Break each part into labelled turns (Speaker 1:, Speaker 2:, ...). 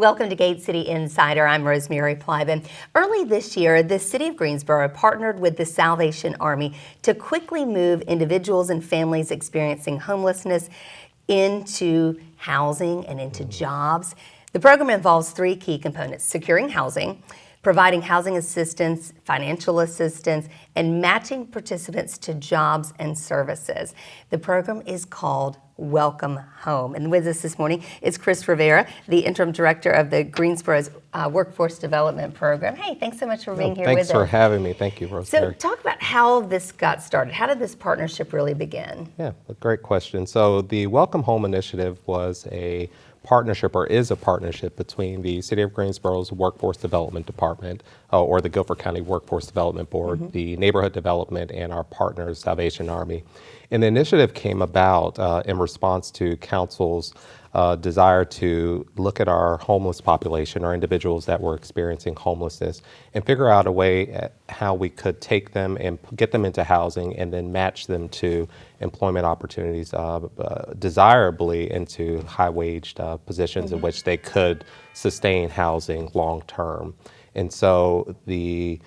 Speaker 1: Welcome to Gate City Insider. I'm Rosemary Plybon. Early this year, the city of Greensboro partnered with the Salvation Army to quickly move individuals and families experiencing homelessness into housing and into jobs. The program involves three key components: securing housing, providing housing assistance, financial assistance, and matching participants to jobs and services. The program is called Welcome Home. And with us this morning is Chris Rivera, the interim director of the Greensboro's Workforce Development Program. Hey, thanks so much for being here with us.
Speaker 2: Thanks for having me. Thank you, Rosemary.
Speaker 1: So talk about how this got started. How did this partnership really begin?
Speaker 2: Yeah, a great question. So the Welcome Home Initiative was a partnership, or is a partnership, between the City of Greensboro's Workforce Development Department, or the Guilford County Workforce Development Board, the Neighborhood Development, and our partners, Salvation Army. And the initiative came about in response to Council's desire to look at our homeless population, or individuals that were experiencing homelessness, and figure out a way at how we could take them and get them into housing and then match them to employment opportunities, desirably into high-waged positions in which they could sustain housing long-term. And so the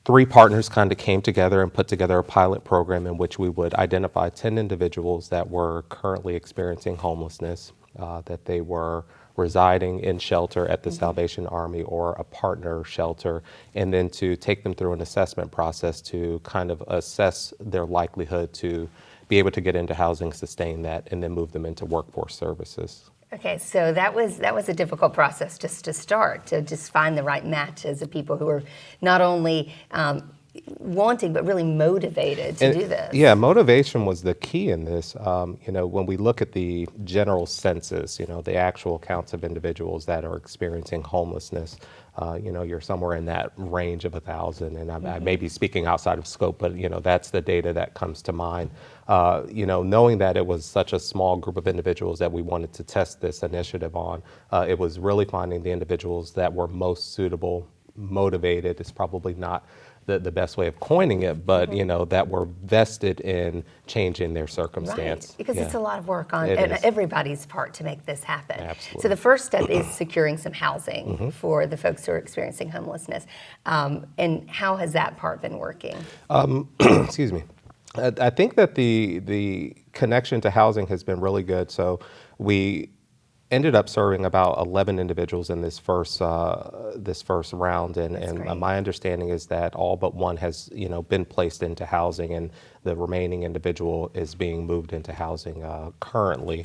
Speaker 2: three partners kind of came together and put together a pilot program in which we would identify 10 individuals that were currently experiencing homelessness, that they were residing in shelter at the Salvation Army or a partner shelter, and then to take them through an assessment process to kind of assess their likelihood to be able to get into housing, sustain that, and then move them into workforce services.
Speaker 1: Okay, so that was a difficult process just to start, to just find the right matches of people who are not only wanting but really motivated to do this.
Speaker 2: Yeah, motivation was the key in this. When we look at the general census, the actual counts of individuals that are experiencing homelessness, you're somewhere in that range of 1,000, and I may be speaking outside of scope, but that's the data that comes to mind. Knowing that it was such a small group of individuals that we wanted to test this initiative on, it was really finding the individuals that were most suitable, motivated is probably not the best way of coining it, but that were vested in changing their circumstance.
Speaker 1: Right, because it's a lot of work on everybody's part to make this happen.
Speaker 2: Absolutely.
Speaker 1: So the first step is securing some housing for the folks who are experiencing homelessness. And how has that part been working?
Speaker 2: Excuse me. I think that the connection to housing has been really good. So we ended up serving about 11 individuals in this first round, and my understanding is that all but one has been placed into housing, and the remaining individual is being moved into housing currently.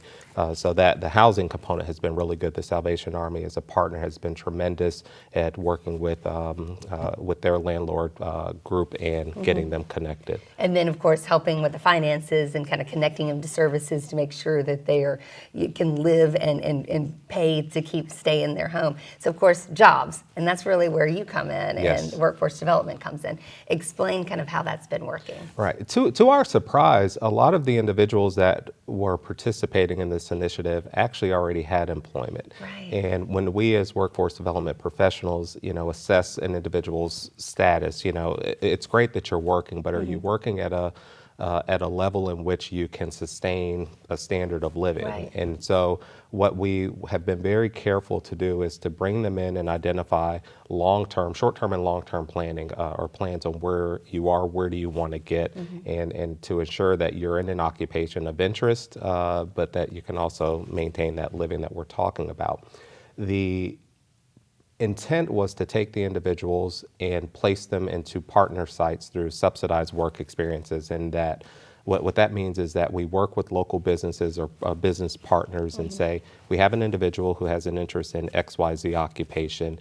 Speaker 2: So that the housing component has been really good. The Salvation Army as a partner has been tremendous at working with their landlord group and getting them connected.
Speaker 1: And then, of course, helping with the finances and kind of connecting them to services to make sure that you can live and pay to stay in their home. So, of course, jobs, and that's really where you come in, and workforce development comes in. Explain kind of how that's been working.
Speaker 2: Right. To our surprise, a lot of the individuals that were participating in this initiative actually already had employment.
Speaker 1: Right.
Speaker 2: And when we as workforce development professionals, assess an individual's status, it's great that you're working, but are you working at a level in which you can sustain a standard of living?
Speaker 1: Right.
Speaker 2: And so what we have been very careful to do is to bring them in and identify short-term and long-term planning, or plans on where you are, where do you want to get, and to ensure that you're in an occupation of interest, but that you can also maintain that living that we're talking about. The intent was to take the individuals and place them into partner sites through subsidized work experiences, and that what that means is that we work with local businesses or business partners and say, we have an individual who has an interest in XYZ occupation.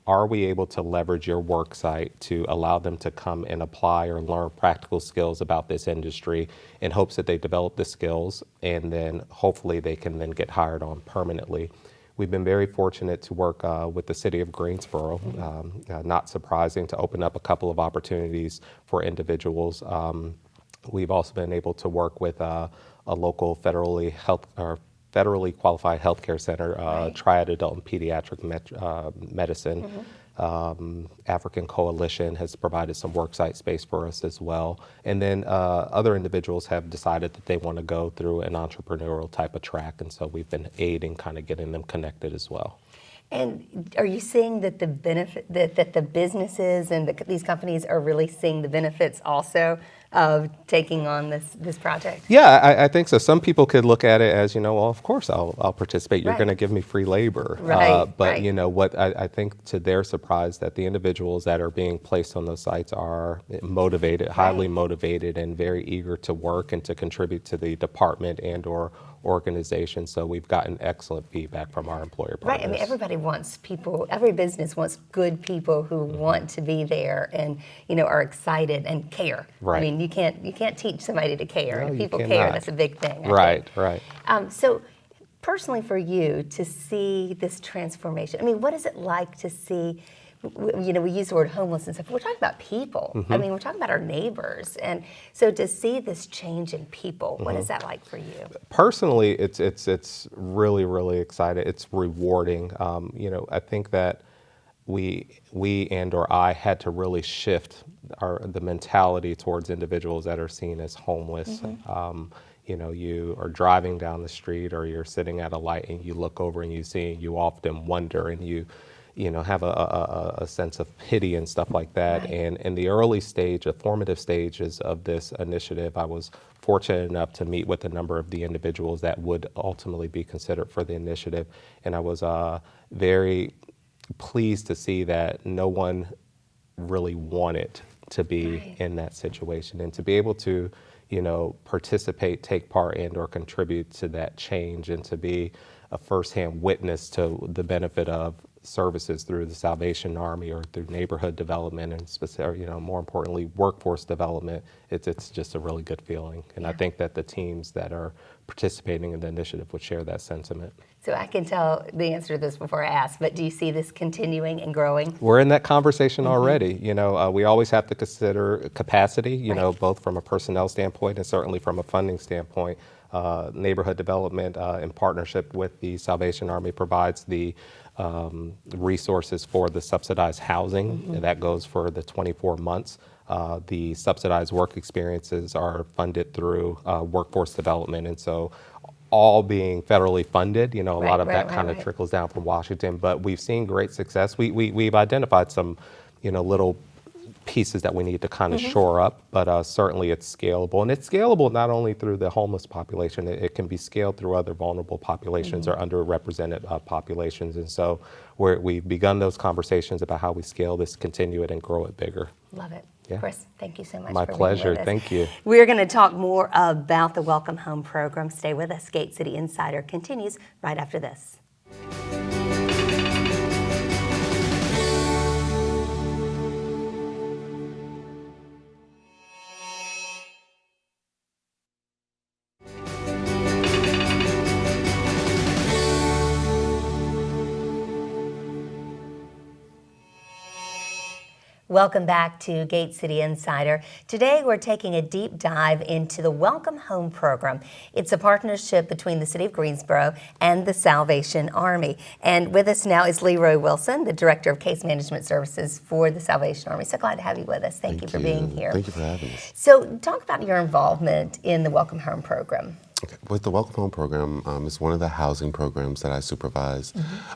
Speaker 2: Are we able to leverage your work site to allow them to come and apply or learn practical skills about this industry, in hopes that they develop the skills and then hopefully they can then get hired on permanently. We've been very fortunate to work with the city of Greensboro, not surprising, to open up a couple of opportunities for individuals. We've also been able to work with a local federally qualified healthcare center, Triad Adult and Pediatric Medicine. African Coalition has provided some worksite space for us as well. And then other individuals have decided that they want to go through an entrepreneurial type of track, and so we've been aiding kind of getting them connected as well.
Speaker 1: And are you seeing that the benefit that the businesses and these companies are really seeing the benefits also of taking on this project?
Speaker 2: Yeah, I think so. Some people could look at it as, well, of course I'll participate. You're
Speaker 1: Right.
Speaker 2: going to give me free labor.
Speaker 1: Right,
Speaker 2: But
Speaker 1: right.
Speaker 2: what I think, to their surprise, that the individuals that are being placed on those sites are motivated, highly
Speaker 1: Right.
Speaker 2: motivated, and very eager to work and to contribute to the department and/or organization. So we've gotten excellent feedback from our employer
Speaker 1: Right.
Speaker 2: partners.
Speaker 1: I mean, everybody wants people. Every business wants good people who want to be there and are excited and care.
Speaker 2: Right.
Speaker 1: I mean, you can't teach somebody to care.
Speaker 2: No,
Speaker 1: And if
Speaker 2: you
Speaker 1: people care,
Speaker 2: cannot.
Speaker 1: that's a big thing. I
Speaker 2: Right,
Speaker 1: think.
Speaker 2: right.
Speaker 1: So, personally, for you to see this transformation, I mean, what is it like to see? We use the word homeless and stuff. We're talking about people. I mean, we're talking about our neighbors, and so to see this change in people, what is that like for you?
Speaker 2: Personally, it's really, really exciting. It's rewarding. I think that we and/or I had to really shift the mentality towards individuals that are seen as homeless. You are driving down the street, or you're sitting at a light and you look over and you often wonder, and you have a sense of pity and stuff like that.
Speaker 1: Right.
Speaker 2: And in the early stage, the formative stages of this initiative, I was fortunate enough to meet with a number of the individuals that would ultimately be considered for the initiative. And I was very pleased to see that no one really wanted to be
Speaker 1: Right.
Speaker 2: in that situation, and to be able to participate, take part, and/or contribute to that change, and to be a firsthand witness to the benefit of services through the Salvation Army or through neighborhood development, and specific, more importantly, workforce development. It's just a really good feeling, and I
Speaker 1: Yeah.
Speaker 2: think that the teams that are participating in the initiative would share that sentiment.
Speaker 1: So I can tell the answer to this before I ask, but do you see this continuing and growing?
Speaker 2: We're in that conversation already. We always have to consider capacity,
Speaker 1: Right.
Speaker 2: both from a personnel standpoint and certainly from a funding standpoint. Neighborhood development, in partnership with the Salvation Army, provides the resources for the subsidized housing, and that goes for the 24 months. The subsidized work experiences are funded through workforce development, and so all being federally funded, a lot of that kind of
Speaker 1: Right.
Speaker 2: trickles down from Washington, but we've seen great success. We've identified some, little pieces that we need to kind of shore up, but certainly it's scalable. And it's scalable not only through the homeless population, it can be scaled through other vulnerable populations or underrepresented populations. And so we've begun those conversations about how we scale this, continue it, and grow it bigger.
Speaker 1: Love it.
Speaker 2: Yeah.
Speaker 1: Chris, thank you so much
Speaker 2: My
Speaker 1: for
Speaker 2: pleasure.
Speaker 1: being with us.
Speaker 2: Thank you.
Speaker 1: We're going to talk more about the Welcome Home program. Stay with us. Gate City Insider continues right after this. Welcome back to Gate City Insider. Today we're taking a deep dive into the Welcome Home program. It's a partnership between the City of Greensboro and the Salvation Army. And with us now is Leroy Wilson, the Director of Case Management Services for the Salvation Army. So glad to have you with us. Thank you for being here.
Speaker 3: Thank you for having us.
Speaker 1: So talk about your involvement in the Welcome Home program.
Speaker 3: Okay. With the Welcome Home program, it's one of the housing programs that I supervise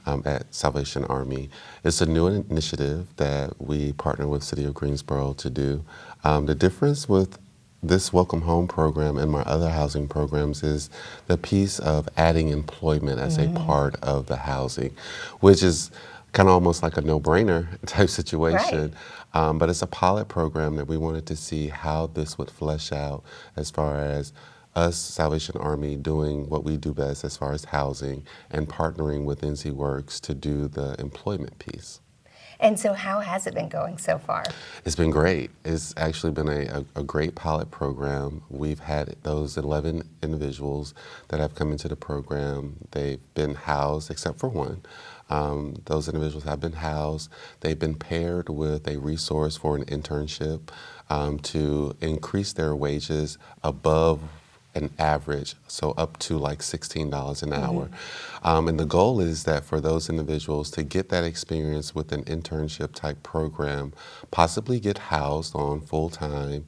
Speaker 3: at Salvation Army. It's a new initiative that we partner with City of Greensboro to do. The difference with this Welcome Home program and my other housing programs is the piece of adding employment as a part of the housing, which is kind of almost like a no-brainer type situation. But it's a pilot program that we wanted to see how this would flesh out as far as us, Salvation Army, doing what we do best as far as housing and partnering with NC Works to do the employment piece.
Speaker 1: And so how has it been going so far?
Speaker 3: It's been great. It's actually been a great pilot program. We've had those 11 individuals that have come into the program. They've been housed, except for one. Those individuals have been housed. They've been paired with a resource for an internship to increase their wages above an average, so up to like $16 an hour. And the goal is that for those individuals to get that experience with an internship type program, possibly get housed on full time,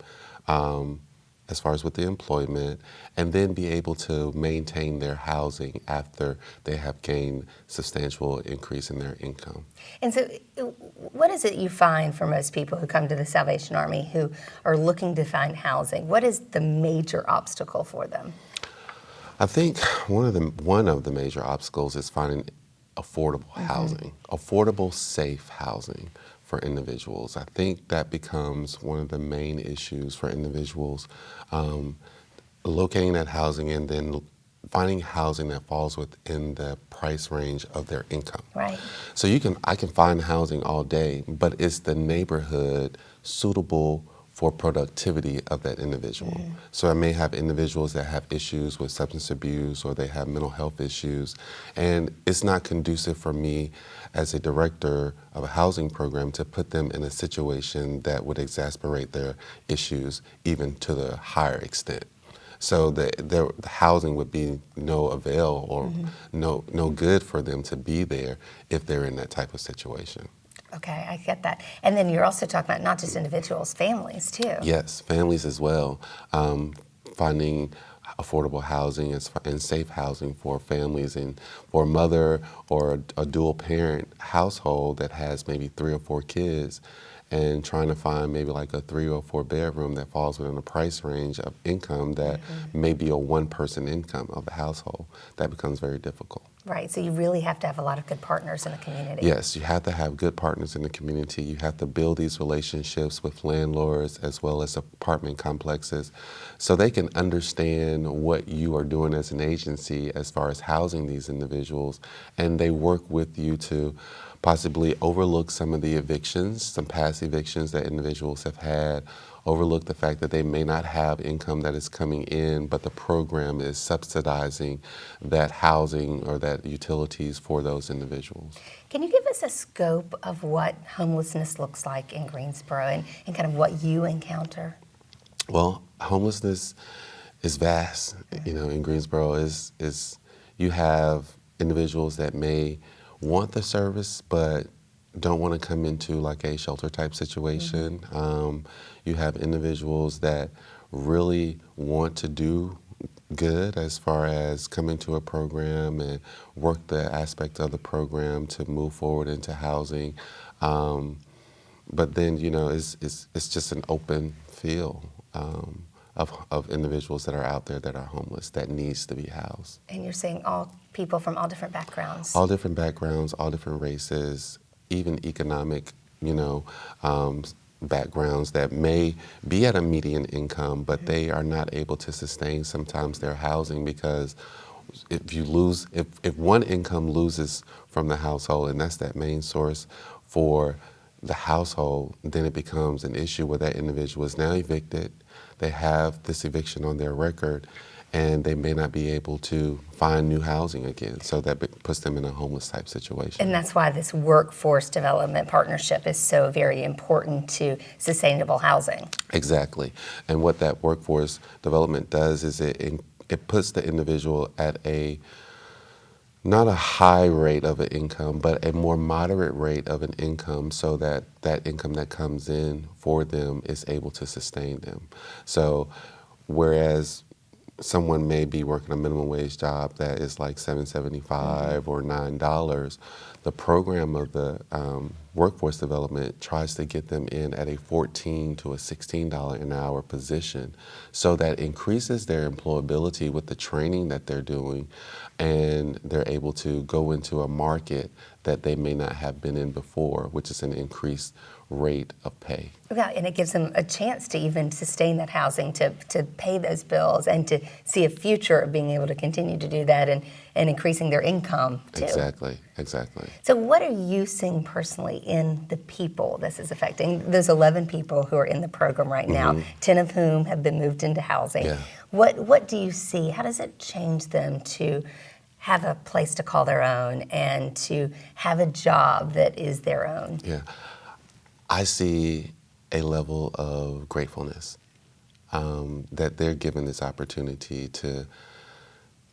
Speaker 3: as far as with the employment, and then be able to maintain their housing after they have gained substantial increase in their income.
Speaker 1: And so, what is it you find for most people who come to the Salvation Army who are looking to find housing? What is the major obstacle for them?
Speaker 3: I think one of the major obstacles is finding affordable housing, affordable, safe housing for individuals. I think that becomes one of the main issues for individuals, locating that housing and then finding housing that falls within the price range of their income.
Speaker 1: Right.
Speaker 3: So I can find housing all day, but is the neighborhood suitable for productivity of that individual? So I may have individuals that have issues with substance abuse or they have mental health issues, and it's not conducive for me as a director of a housing program to put them in a situation that would exacerbate their issues even to the higher extent. So the housing would be no avail or no good for them to be there if they're in that type of situation.
Speaker 1: Okay, I get that. And then you're also talking about not just individuals, families too.
Speaker 3: Yes, families as well. Finding affordable housing and safe housing for families, and for a mother or a dual parent household that has maybe 3 or 4 kids, and trying to find maybe like a 3 or 4 bedroom that falls within a price range of income that may be a one-person income of the household. That becomes very difficult.
Speaker 1: Right, so you really have to have a lot of good partners in the community.
Speaker 3: Yes, you have to have good partners in the community. You have to build these relationships with landlords as well as apartment complexes so they can understand what you are doing as an agency as far as housing these individuals, and they work with you to possibly overlook some of the evictions, some past evictions that individuals have had, overlook the fact that they may not have income that is coming in, but the program is subsidizing that housing or that utilities for those individuals.
Speaker 1: Can you give us a scope of what homelessness looks like in Greensboro and kind of what you encounter?
Speaker 3: Well, homelessness is vast. You know, in Greensboro is you have individuals that may want the service but don't want to come into like a shelter type situation. You have individuals that really want to do good as far as coming to a program and work the aspect of the program to move forward into housing. But then, you know, it's just an open field of individuals that are out there that are homeless that needs to be housed.
Speaker 1: And you're saying all people from all different backgrounds?
Speaker 3: All different backgrounds, all different races, even economic, you know, backgrounds that may be at a median income, but they are not able to sustain sometimes their housing because if one income loses from the household, and that's that main source for the household, then it becomes an issue where that individual is now evicted. They have this eviction on their record, and they may not be able to find new housing again. So that puts them in a homeless type situation.
Speaker 1: And that's why this workforce development partnership is so very important to sustainable housing.
Speaker 3: Exactly. And what that workforce development does is it puts the individual at not a high rate of an income, but a more moderate rate of an income so that that income that comes in for them is able to sustain them. So whereas someone may be working a minimum wage job that is like $7.75 or $9, the program of the workforce development tries to get them in at a $14 to a $16 an hour position, so that increases their employability with the training that they're doing, and they're able to go into a market that they may not have been in before, which is an increased rate of pay.
Speaker 1: Yeah, and it gives them a chance to even sustain that housing, to pay those bills, and to see a future of being able to continue to do that and increasing their income too.
Speaker 3: Exactly.
Speaker 1: So what are you seeing personally in the people this is affecting? There's 11 people who are in the program right now, 10 of whom have been moved into housing.
Speaker 3: Yeah.
Speaker 1: What do you see? How does it change them to have a place to call their own and to have a job that is their own?
Speaker 3: Yeah. I see a level of gratefulness that they're given this opportunity to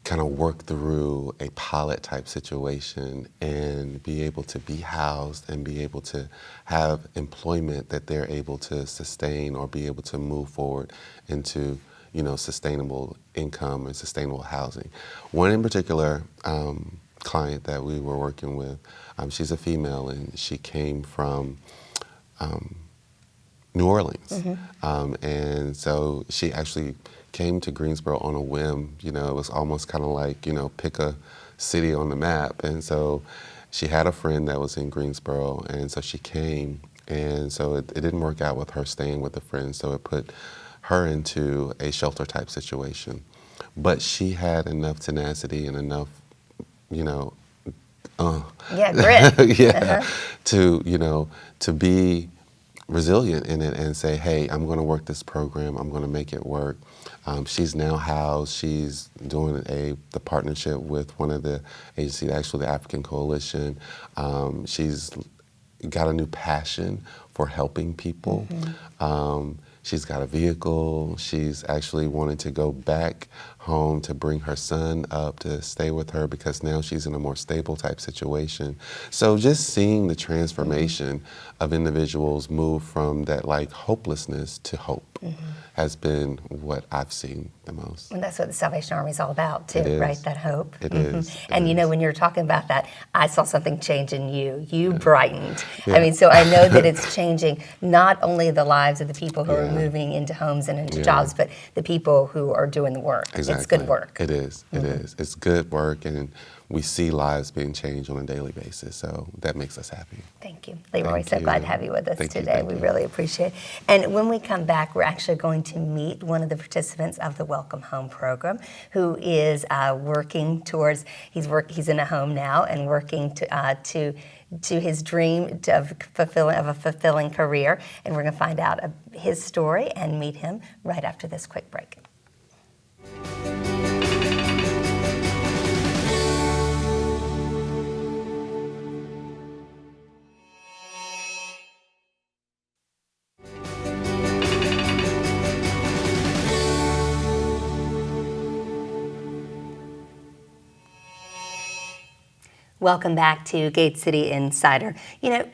Speaker 3: kind of work through a pilot type situation and be able to be housed and be able to have employment that they're able to sustain or be able to move forward into, sustainable income and sustainable housing. One in particular client that we were working with, she's a female, and she came from New Orleans. And so she actually came to Greensboro on a whim. It was almost kind of like, pick a city on the map. And so she had a friend that was in Greensboro, and so she came. And so it didn't work out with her staying with a friend, so it put her into a shelter type situation. But she had enough tenacity and enough,
Speaker 1: Grit.
Speaker 3: yeah, to be resilient in it and say, hey, I'm going to work this program. I'm going to make it work. She's now housed. She's doing the partnership with one of the agencies, actually the African Coalition. She's got a new passion for helping people. She's got a vehicle. She's actually wanted to go back home to bring her son up to stay with her because now she's in a more stable type situation. So just seeing the transformation of individuals move from that like hopelessness to hope has been what I've seen the most.
Speaker 1: And that's what the Salvation Army is all about too,
Speaker 3: It is.
Speaker 1: right? That hope.
Speaker 3: It is.
Speaker 1: And
Speaker 3: It is.
Speaker 1: when you're talking about that, I saw something change in you. You brightened.
Speaker 3: Yeah.
Speaker 1: I mean, so I know that it's changing not only the lives of the people who are
Speaker 3: Yeah.
Speaker 1: moving into homes and into
Speaker 3: Yeah.
Speaker 1: jobs, but the people who are doing the work.
Speaker 3: Exactly.
Speaker 1: It's good work.
Speaker 3: It is. It is. It's good work, and we see lives being changed on a daily basis. So that makes us happy.
Speaker 1: Thank you, Leroy.
Speaker 3: Thank
Speaker 1: So glad
Speaker 3: you.
Speaker 1: to have you with us
Speaker 3: Thank you,
Speaker 1: today.
Speaker 3: thank
Speaker 1: We
Speaker 3: you.
Speaker 1: really appreciate it. And when we come back, we're actually going to meet one of the participants of the Welcome Home program, who is working towards. He's in a home now and working to his dream of a fulfilling career. And we're going to find out his story and meet him right after this quick break. Welcome back to Gate City Insider.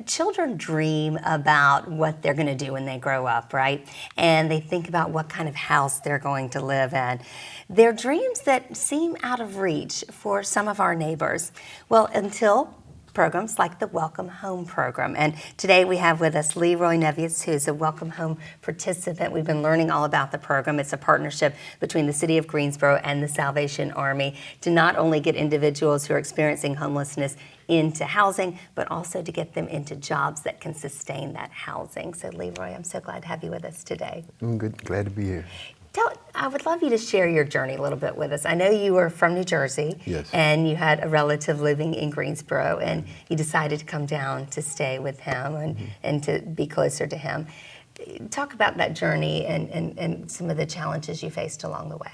Speaker 1: Children dream about what they're going to do when they grow up, right? And they think about what kind of house they're going to live in. They're dreams that seem out of reach for some of our neighbors. Well, until programs like the Welcome Home program. And today we have with us Leroy Nevius, who's a Welcome Home participant. We've been learning all about the program. It's a partnership between the City of Greensboro and the Salvation Army to not only get individuals who are experiencing homelessness into housing, but also to get them into jobs that can sustain that housing. So Leroy, I'm so glad to have you with us today.
Speaker 4: I'm good, glad to be here.
Speaker 1: I would love you to share your journey a little bit with us. I know you were from New Jersey,
Speaker 4: Yes.
Speaker 1: and you had a relative living in Greensboro, and you decided to come down to stay with him and to be closer to him. Talk about that journey and some of the challenges you faced along the way.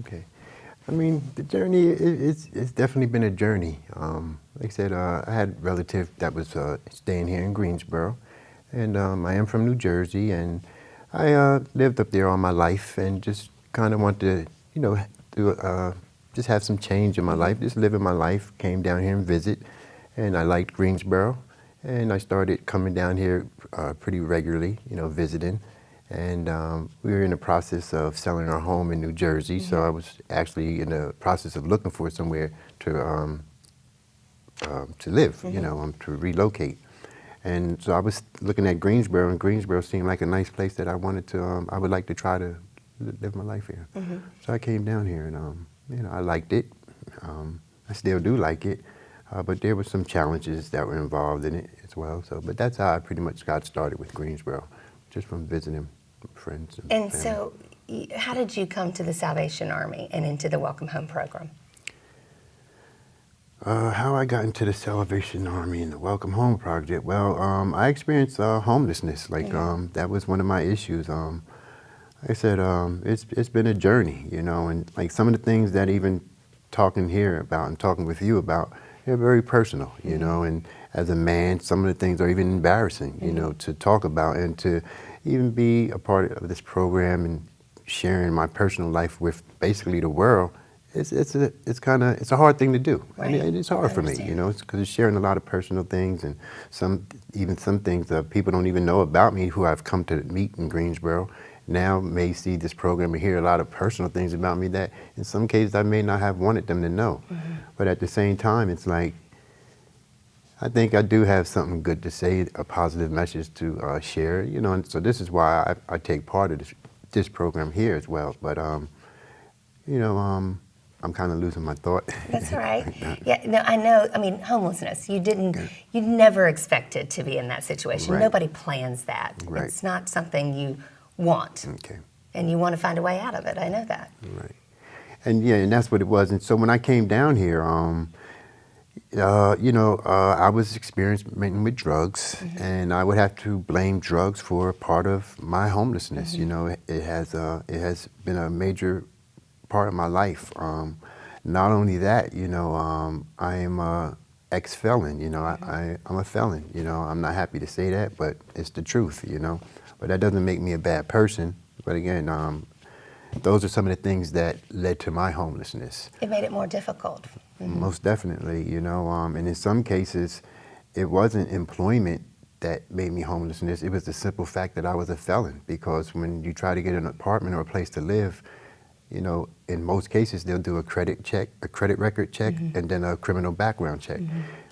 Speaker 4: Okay. I mean, the journey, it's definitely been a journey. Like I said, I had a relative that was staying here in Greensboro, and I am from New Jersey, and I lived up there all my life and just kind of wanted to, just have some change in my life, just living my life. Came down here and visit, and I liked Greensboro, and I started coming down here pretty regularly, visiting. And we were in the process of selling our home in New Jersey, so I was actually in the process of looking for somewhere to live, to relocate. And so I was looking at Greensboro, and Greensboro seemed like a nice place that I wanted to, I would like to try to live my life here. So I came down here, and I liked it. I still do like it, but there were some challenges that were involved in it as well. So, but that's how I pretty much got started with Greensboro, just from visiting friends and family.
Speaker 1: So how did you come to the Salvation Army and into the Welcome Home program?
Speaker 4: How I got into the Salvation Army and the Welcome Home Project, well, I experienced homelessness. That was one of my issues. Like I said, it's been a journey, and like some of the things that even talking here about and talking with you about, they're very personal, and as a man, some of the things are even embarrassing, to talk about and to even be a part of this program and sharing my personal life with basically the world. It's a hard thing to do,
Speaker 1: Right.
Speaker 4: and it's hard for me, because it's sharing a lot of personal things and some things that people don't even know about me, who I've come to meet in Greensboro, now may see this program and hear a lot of personal things about me that in some cases I may not have wanted them to know. But at the same time, it's like, I think I do have something good to say, a positive message to share, you know, and so this is why I take part of this program here as well. But, you know, I'm kind of losing my thought.
Speaker 1: That's all right. Yeah, no, I know. I mean, homelessness. You never expected to be in that situation.
Speaker 4: Right.
Speaker 1: Nobody plans that.
Speaker 4: Right.
Speaker 1: It's not something you want.
Speaker 4: Okay.
Speaker 1: And you want to find a way out of it. I know that.
Speaker 4: Right. And yeah, and that's what it was. And so when I came down here, you know, I was experimenting with drugs, and I would have to blame drugs for part of my homelessness. You know, it has been a major part of my life. Not only that, you know, I am a ex-felon. You know, I'm a felon. You know, I'm not happy to say that, but it's the truth. You know, but that doesn't make me a bad person. But again, those are some of the things that led to my homelessness.
Speaker 1: It made it more difficult.
Speaker 4: Most definitely, you know, and in some cases, it wasn't employment that made me homelessness. It was the simple fact that I was a felon, because when you try to get an apartment or a place to live, you know, in most cases, they'll do a credit check, a credit record check, and then a criminal background check.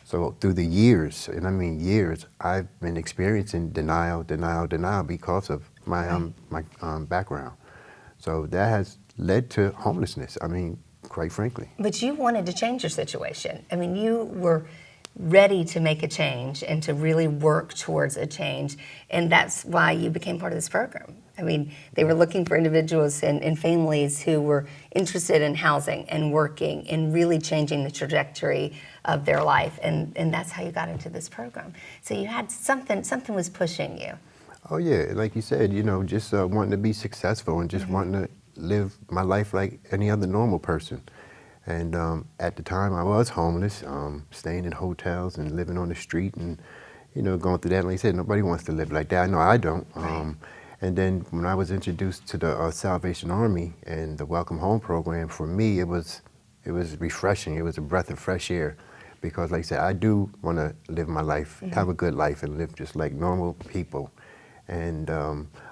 Speaker 4: So through the years, and I mean years, I've been experiencing denial because of my background. So that has led to homelessness. I mean, quite frankly.
Speaker 1: But you wanted to change your situation. I mean, you were ready to make a change and to really work towards a change, and that's why you became part of this program. I mean, they were looking for individuals and families who were interested in housing and working and really changing the trajectory of their life, and that's how you got into this program. So you had something was pushing you.
Speaker 4: Oh yeah, like you said, you know, just wanting to be successful and just wanting to live my life like any other normal person. And at the time I was homeless, staying in hotels and living on the street and, you know, going through that. And like I said, nobody wants to live like that. I know I don't.
Speaker 1: Right.
Speaker 4: And then when I was introduced to the Salvation Army and the Welcome Home program, for me it was refreshing. It was a breath of fresh air, because like I said, I do want to live my life, have a good life, and live just like normal people. And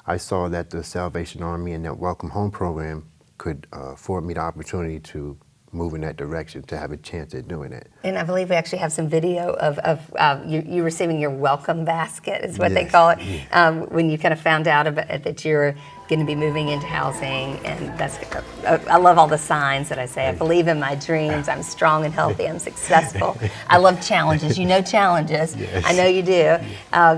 Speaker 4: I saw that the Salvation Army and that Welcome Home program could afford me the opportunity to move in that direction, to have a chance at doing it.
Speaker 1: And I believe we actually have some video of you receiving your welcome basket, is what they
Speaker 4: Yes,
Speaker 1: call it, when you kind of found out about that you're going to be moving into housing. And that's, I love all the signs that I say. I believe in my dreams. I'm strong and healthy. I'm successful. I love challenges. You know challenges.
Speaker 4: Yes.
Speaker 1: I know you do.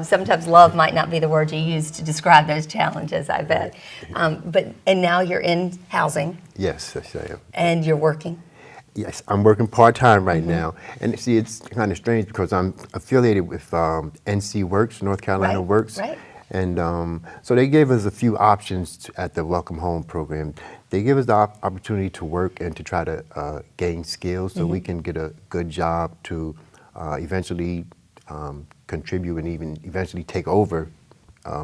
Speaker 1: Sometimes love might not be the word you use to describe those challenges, I bet. And now you're in housing.
Speaker 4: Yes, I am.
Speaker 1: And you're working.
Speaker 4: Yes, I'm working part-time right now. And see, it's kind of strange because I'm affiliated with NC Works, North Carolina
Speaker 1: Right,
Speaker 4: Works.
Speaker 1: right.
Speaker 4: And so they gave us a few options at the Welcome Home program. They give us the opportunity to work and to try to gain skills so we can get a good job to eventually contribute and even eventually take over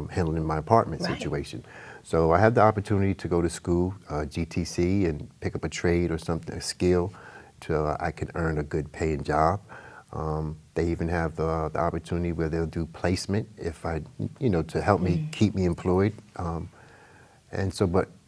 Speaker 4: handling my apartment
Speaker 1: Right.
Speaker 4: situation. So I had the opportunity to go to school, GTC, and pick up a trade or something, a skill, till I could earn a good paying job. They even have the opportunity where they'll do placement if I, you know, to help me keep me employed. And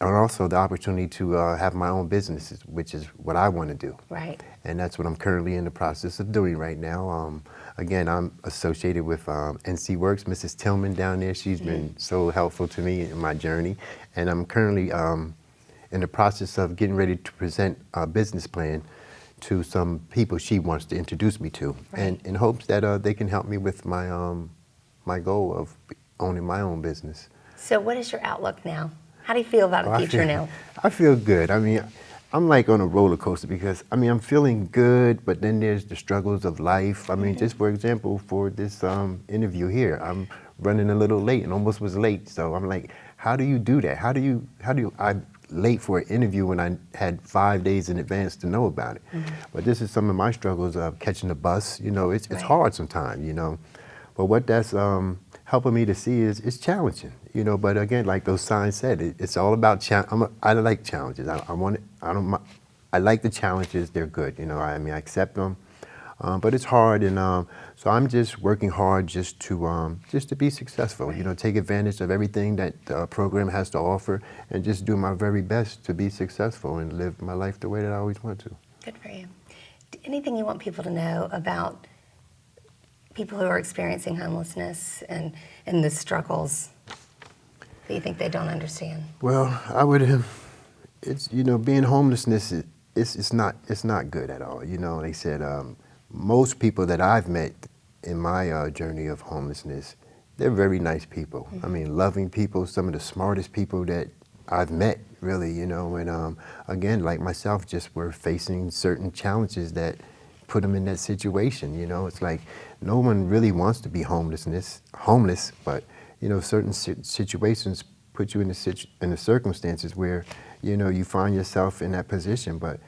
Speaker 4: also the opportunity to have my own businesses, which is what I want to do.
Speaker 1: Right.
Speaker 4: And that's what I'm currently in the process of doing right now. Again, I'm associated with NC Works, Mrs. Tillman down there. She's been so helpful to me in my journey. And I'm currently in the process of getting ready to present a business plan to some people she wants to introduce me to,
Speaker 1: Right.
Speaker 4: and in hopes that they can help me with my my goal of owning my own business.
Speaker 1: So what is your outlook now? How do you feel about the future now?
Speaker 4: I feel good. I mean, I'm like on a roller coaster because, I mean, I'm feeling good, but then there's the struggles of life. I mean, just for example, for this interview here, I'm running a little late and almost was late. So I'm like, how do you do that? I'm late for an interview when I had 5 days in advance to know about it. But this is some of my struggles of catching the bus. You know, it's
Speaker 1: Right.
Speaker 4: hard sometimes, you know. But what that's helping me to see is it's challenging, you know. But again, like those signs said, it's all about I like challenges. I like the challenges. They're good, you know. I mean, I accept them. But it's hard, and so I'm just working hard just to be successful. You know, take advantage of everything that the program has to offer, and just do my very best to be successful and live my life the way that I always want to.
Speaker 1: Good for you. Anything you want people to know about people who are experiencing homelessness and the struggles that you think they don't understand?
Speaker 4: Well, I would. It's, you know, being homelessness. It's not good at all. You know, they said most people that I've met in my journey of homelessness, they're very nice people. I mean, loving people, some of the smartest people that I've met, really, you know, and again, like myself, just were facing certain challenges that put them in that situation. You know, it's like no one really wants to be homeless, but you know, certain situations put you in the circumstances where, you know, you find yourself in that position. But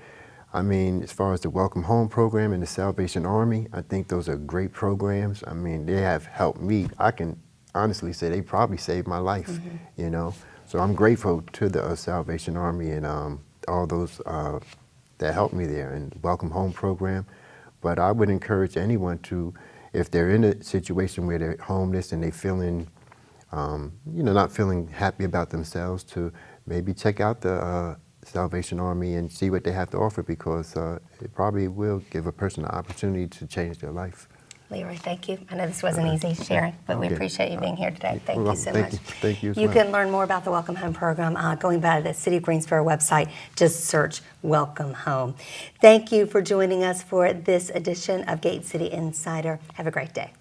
Speaker 4: I mean, as far as the Welcome Home program and the Salvation Army, I think those are great programs. I mean, they have helped me. I can honestly say they probably saved my life, you know. So I'm grateful to the Salvation Army and all those that helped me there, and Welcome Home program. But I would encourage anyone to, if they're in a situation where they're homeless and they're feeling, you know, not feeling happy about themselves, to maybe check out the Salvation Army and see what they have to offer, because it probably will give a person an opportunity to change their life.
Speaker 1: Leroy, thank you. I know this wasn't easy sharing, but we
Speaker 4: Okay.
Speaker 1: appreciate you being here today. Thank you so
Speaker 4: Thank
Speaker 1: much.
Speaker 4: you. Thank you as
Speaker 1: You
Speaker 4: well.
Speaker 1: can learn more about the Welcome Home program going by the City of Greensboro website. Just search Welcome Home. Thank you for joining us for this edition of Gate City Insider. Have a great day.